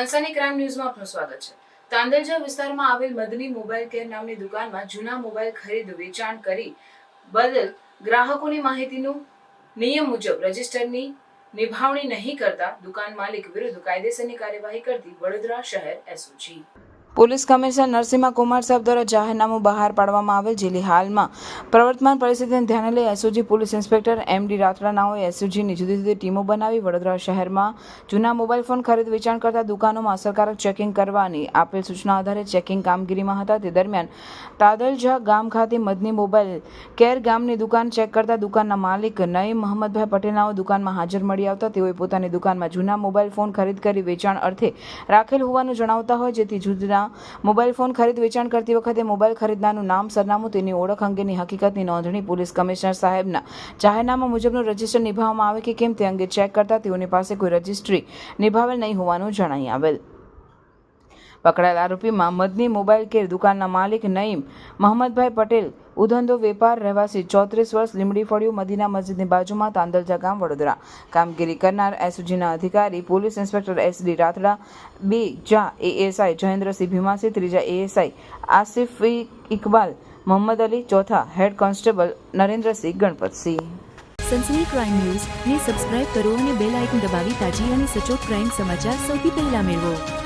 સનસની crime ન્યૂઝમાં આપનું સ્વાગત છે। તાંદલજા વિસ્તારમાં આવેલ મદની મોબાઈલ કેર નામની દુકાનમાં જૂના મોબાઈલ ખરીદ વેચાણ કરી બદલ ગ્રાહકોની માહિતીનું નિયમ મુજબ રજિસ્ટરની નિભાવણી નહીં કરતા દુકાન માલિક વિરુદ્ધ કાયદેસરની કાર્યવાહી કરતી વડોદરા શહેર SOG police commissioner Narsinh Kumar સાહેબ દ્વારા જાહેરનામું બહાર પાડવામાં આવેલ, જેથી હાલમાં પ્રવર્તમાન પરિસ્થિતિને ધ્યાને લઈ એસઓજી પોલીસ ઇન્સ્પેક્ટર એમડી રાઠડા નાઓએ એસઓજીની જુદી જુદી ટીમો બનાવી વડોદરા શહેરમાં જૂના મોબાઈલ ફોન ખરીદ વેચાણ કરતા દુકાનોમાં અસરકારક ચેકિંગ કરવાની આપેલ સૂચના આધારે ચેકિંગ કામગીરીમાં હતા। તે દરમિયાન તાદલજા ગામ ખાતે મદની મોબાઈલ કેર ગામની દુકાન ચેક કરતા દુકાનના માલિક નઈમ મોહમ્મદભાઈ પટેલ નાઓ દુકાનમાં હાજર મળી આવતા તેઓએ પોતાની દુકાનમાં જૂના મોબાઈલ ફોન ખરીદ કરી વેચાણ અર્થે રાખેલ હોવાનું જણાવતા હોય, જેથી જુદા મોબાઈલ ફોન ખરીદ વેચાણ કરતી વખતે મોબાઈલ ખરીદનારનું નામ, સરનામું, તેની ઓળખ અંગેની હકીકતની નોંધણી પોલીસ કમિશનર સાહેબના જાહેરનામા મુજબનું રજિસ્ટર નિભાવવામાં આવે કે કેમ તે અંગે ચેક કરતા તેઓની પાસે કોઈ રજિસ્ટ્રી નિભાવેલ નહીં હોવાનું જણાઈ આવેલ। પકડાયેલ આરોપીમાં મદની મોબાઈલ કેર દુકાનના માલિક નઈમ મોહમ્મદભાઈ પટેલ, ઉધંધો વેપાર, રહેવાસી 34 વર્ષ, લીમડી ફળિયું, મદીના મસ્જિદની બાજુમાં, તાંદલજા ગામ, વડોદરા। કામગીરી કરનાર એસઓજીના અધિકારી પોલીસ ઇન્સ્પેક્ટર એસડી રાથડા, 2 જા ASI Jayendrasinh Bhimasi, 3 ASI Asif Iqbal Mohammad Ali, 4 head constable Narendrasinh Ganpatsinh. Sansani crime news ને સબસ્ક્રાઇબ કરો અને બેલ આઇકન દબાવી તાજી અને સચોટ ક્રાઇમ સમાચાર સૌથી પહેલા મેળવો।